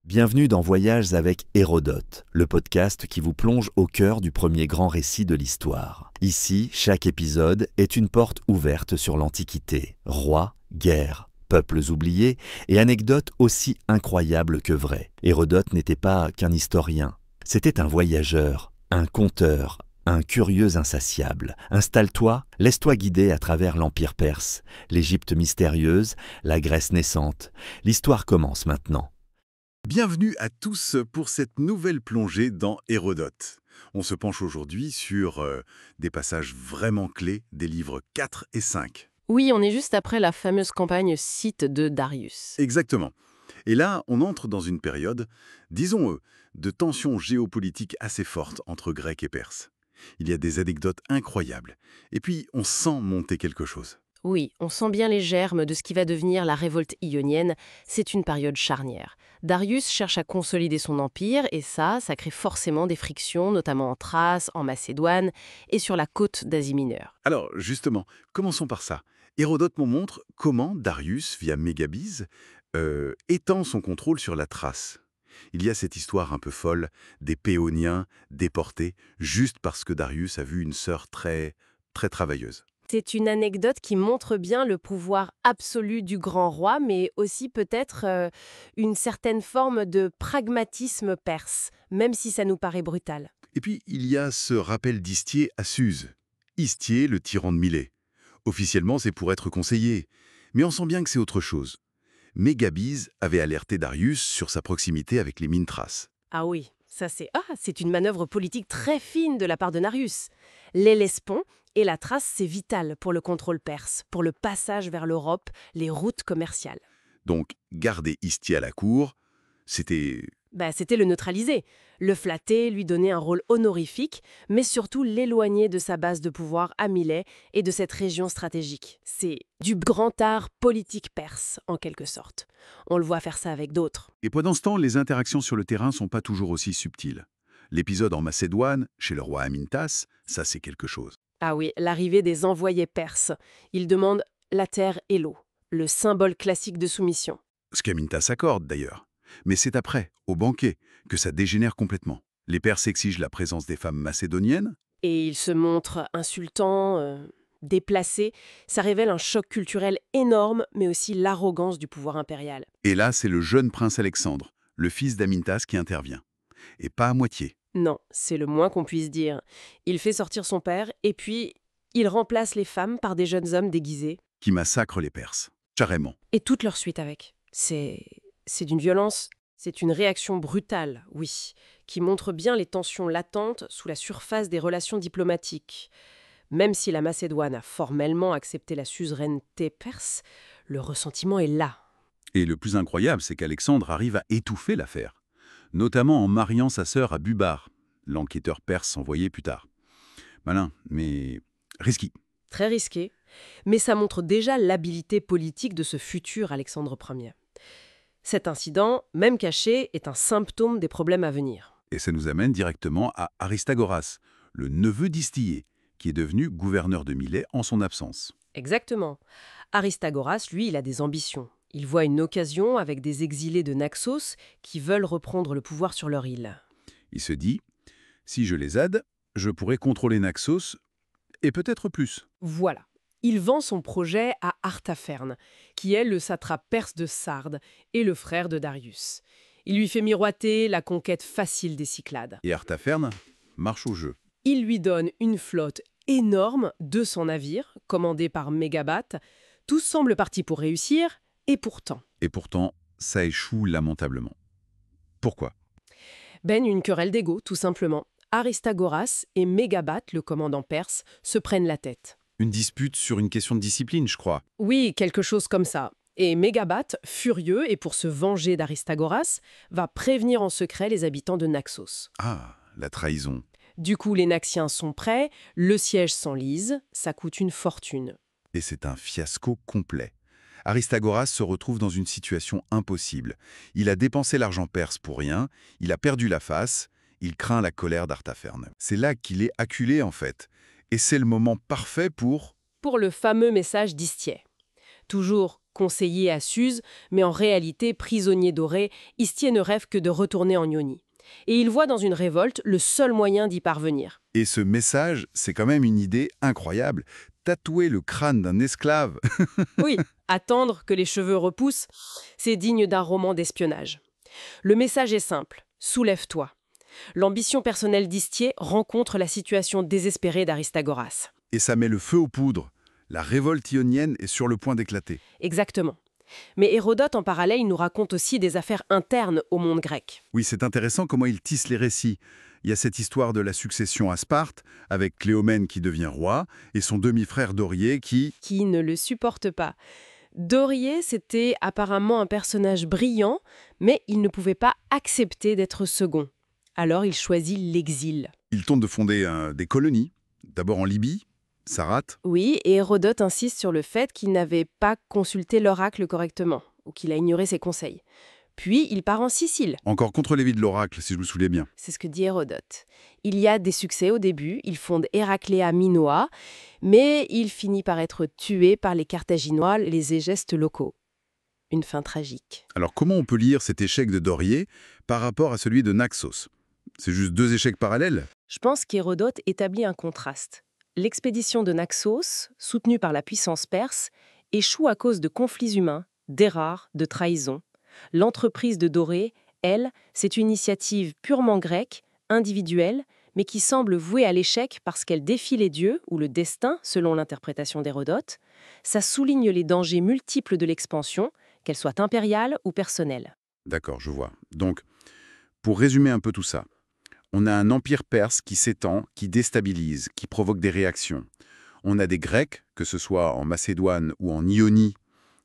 Bienvenue dans Voyages avec Hérodote, le podcast qui vous plonge au cœur du premier grand récit de l'histoire. Ici, chaque épisode est une porte ouverte sur l'Antiquité. Rois, guerres, peuples oubliés et anecdotes aussi incroyables que vraies. Hérodote n'était pas qu'un historien, c'était un voyageur, un conteur, un curieux insatiable. Installe-toi, laisse-toi guider à travers l'Empire perse, l'Égypte mystérieuse, la Grèce naissante. L'histoire commence maintenant. Bienvenue à tous pour cette nouvelle plongée dans Hérodote. On se penche aujourd'hui sur des passages vraiment clés des livres 4 et 5. Oui, on est juste après la fameuse campagne Scythe de Darius. Exactement. Et là, on entre dans une période, disons, de tensions géopolitiques assez fortes entre Grecs et Perses. Il y a des anecdotes incroyables. Et puis, on sent monter quelque chose. Oui, on sent bien les germes de ce qui va devenir la révolte ionienne. C'est une période charnière. Darius cherche à consolider son empire et ça crée forcément des frictions, notamment en Thrace, en Macédoine et sur la côte d'Asie mineure. Alors, justement, commençons par ça. Hérodote nous montre comment Darius, via Mégabise, étend son contrôle sur la Thrace. Il y a cette histoire un peu folle des Péoniens déportés juste parce que Darius a vu une sœur très travailleuse. C'est une anecdote qui montre bien le pouvoir absolu du grand roi, mais aussi peut-être une certaine forme de pragmatisme perse, même si ça nous paraît brutal. Et puis, il y a ce rappel d'Histier à Suse. Histier, le tyran de Milet. Officiellement, c'est pour être conseillé. Mais on sent bien que c'est autre chose. Mégabise avait alerté Darius sur sa proximité avec les mines thraces. Ah oui, c'est une manœuvre politique très fine de la part de Darius. L'Hellespont et la Thrace, c'est vital pour le contrôle perse, pour le passage vers l'Europe, les routes commerciales. Donc, garder Histier à la cour, c'était... C'était le neutraliser, le flatter, lui donner un rôle honorifique, mais surtout l'éloigner de sa base de pouvoir à Milet et de cette région stratégique. C'est du grand art politique perse, en quelque sorte. On le voit faire ça avec d'autres. Et pendant ce temps, les interactions sur le terrain sont pas toujours aussi subtiles. L'épisode en Macédoine, chez le roi Amintas, ça c'est quelque chose. Ah oui, l'arrivée des envoyés perses. Ils demandent la terre et l'eau, le symbole classique de soumission. Ce qu'Amintas accorde d'ailleurs. Mais c'est après, au banquet, que ça dégénère complètement. Les Perses exigent la présence des femmes macédoniennes. Et ils se montrent insultants, déplacés. Ça révèle un choc culturel énorme, mais aussi l'arrogance du pouvoir impérial. Et là, c'est le jeune prince Alexandre, le fils d'Amintas, qui intervient. Et pas à moitié. Non, c'est le moins qu'on puisse dire. Il fait sortir son père, et puis il remplace les femmes par des jeunes hommes déguisés. Qui massacre les Perses. Carrément. Et toute leur suite avec. C'est d'une violence, c'est une réaction brutale, oui, qui montre bien les tensions latentes sous la surface des relations diplomatiques. Même si la Macédoine a formellement accepté la suzeraineté perse, le ressentiment est là. Et le plus incroyable, c'est qu'Alexandre arrive à étouffer l'affaire. Notamment en mariant sa sœur à Bubar, l'enquêteur perse envoyé plus tard. Malin, mais risqué. Très risqué, mais ça montre déjà l'habilité politique de ce futur Alexandre Ier. Cet incident, même caché, est un symptôme des problèmes à venir. Et ça nous amène directement à Aristagoras, le neveu d'Histier, qui est devenu gouverneur de Milet en son absence. Exactement. Aristagoras, lui, il a des ambitions. Il voit une occasion avec des exilés de Naxos qui veulent reprendre le pouvoir sur leur île. Il se dit, si je les aide, je pourrai contrôler Naxos, et peut-être plus. Voilà. Il vend son projet à Artapherne, qui est le satrape perse de Sardes et le frère de Darius. Il lui fait miroiter la conquête facile des Cyclades. Et Artapherne marche au jeu. Il lui donne une flotte énorme, 200 navires, commandés par Mégabate. Tous semblent partis pour réussir, et pourtant... Et pourtant, ça échoue lamentablement. Pourquoi ? Une querelle d'ego, tout simplement. Aristagoras et Mégabate, le commandant perse, se prennent la tête. Une dispute sur une question de discipline, je crois. Oui, quelque chose comme ça. Et Mégabate, furieux et pour se venger d'Aristagoras, va prévenir en secret les habitants de Naxos. Ah, la trahison. Du coup, les Naxiens sont prêts, le siège s'enlise, ça coûte une fortune. Et c'est un fiasco complet. Aristagoras se retrouve dans une situation impossible. Il a dépensé l'argent perse pour rien, il a perdu la face, il craint la colère d'Artapherne. C'est là qu'il est acculé en fait. Et c'est le moment parfait pour... Pour le fameux message d'Histier. Toujours conseiller à Suse, mais en réalité prisonnier doré, Istier ne rêve que de retourner en Ionie. Et il voit dans une révolte le seul moyen d'y parvenir. Et ce message, c'est quand même une idée incroyable. Tatouer le crâne d'un esclave. Oui, attendre que les cheveux repoussent, c'est digne d'un roman d'espionnage. Le message est simple, soulève-toi. L'ambition personnelle d'Istier rencontre la situation désespérée d'Aristagoras. Et ça met le feu aux poudres. La révolte ionienne est sur le point d'éclater. Exactement. Mais Hérodote, en parallèle, nous raconte aussi des affaires internes au monde grec. Oui, c'est intéressant comment il tisse les récits. Il y a cette histoire de la succession à Sparte, avec Cléomène qui devient roi, et son demi-frère Dorier qui... Qui ne le supporte pas. Dorier, c'était apparemment un personnage brillant, mais il ne pouvait pas accepter d'être second. Alors il choisit l'exil. Il tente de fonder des colonies, d'abord en Libye, ça rate. Oui, et Hérodote insiste sur le fait qu'il n'avait pas consulté l'oracle correctement, ou qu'il a ignoré ses conseils. Puis il part en Sicile. Encore contre l'avis de l'oracle, si je me souviens bien. C'est ce que dit Hérodote. Il y a des succès au début, il fonde Héracléa Minoa, mais il finit par être tué par les Carthaginois, les égestes locaux. Une fin tragique. Alors comment on peut lire cet échec de Dorier par rapport à celui de Naxos? C'est juste deux échecs parallèles? Je pense qu'Hérodote établit un contraste. L'expédition de Naxos, soutenue par la puissance perse, échoue à cause de conflits humains, d'erreurs, de trahisons. L'entreprise de Dorée, elle, c'est une initiative purement grecque, individuelle, mais qui semble vouée à l'échec parce qu'elle défie les dieux, ou le destin, selon l'interprétation d'Hérodote. Ça souligne les dangers multiples de l'expansion, qu'elle soit impériale ou personnelle. D'accord, je vois. Donc, pour résumer un peu tout ça, on a un empire perse qui s'étend, qui déstabilise, qui provoque des réactions. On a des Grecs, que ce soit en Macédoine ou en Ionie,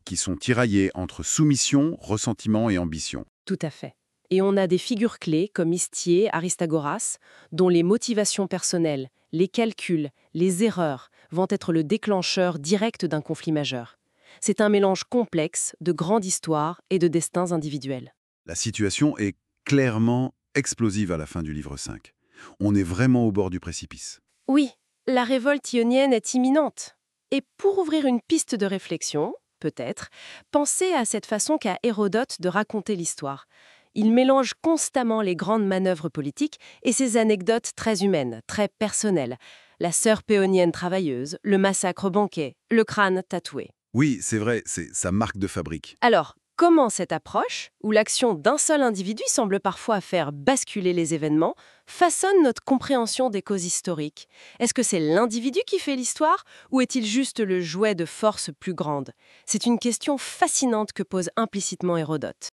qui sont tiraillés entre soumission, ressentiment et ambition. Tout à fait. Et on a des figures clés comme Istier, Aristagoras, dont les motivations personnelles, les calculs, les erreurs vont être le déclencheur direct d'un conflit majeur. C'est un mélange complexe de grande histoire et de destins individuels. La situation est clairement explosive à la fin du livre 5. On est vraiment au bord du précipice. Oui, la révolte ionienne est imminente. Et pour ouvrir une piste de réflexion, peut-être, pensez à cette façon qu'a Hérodote de raconter l'histoire. Il mélange constamment les grandes manœuvres politiques et ses anecdotes très humaines, très personnelles. La sœur péonienne travailleuse, le massacre au banquet, le crâne tatoué. Oui, c'est vrai, c'est sa marque de fabrique. Alors, comment cette approche, où l'action d'un seul individu semble parfois faire basculer les événements, façonne notre compréhension des causes historiques? Est-ce que c'est l'individu qui fait l'histoire, ou est-il juste le jouet de forces plus grandes? C'est une question fascinante que pose implicitement Hérodote.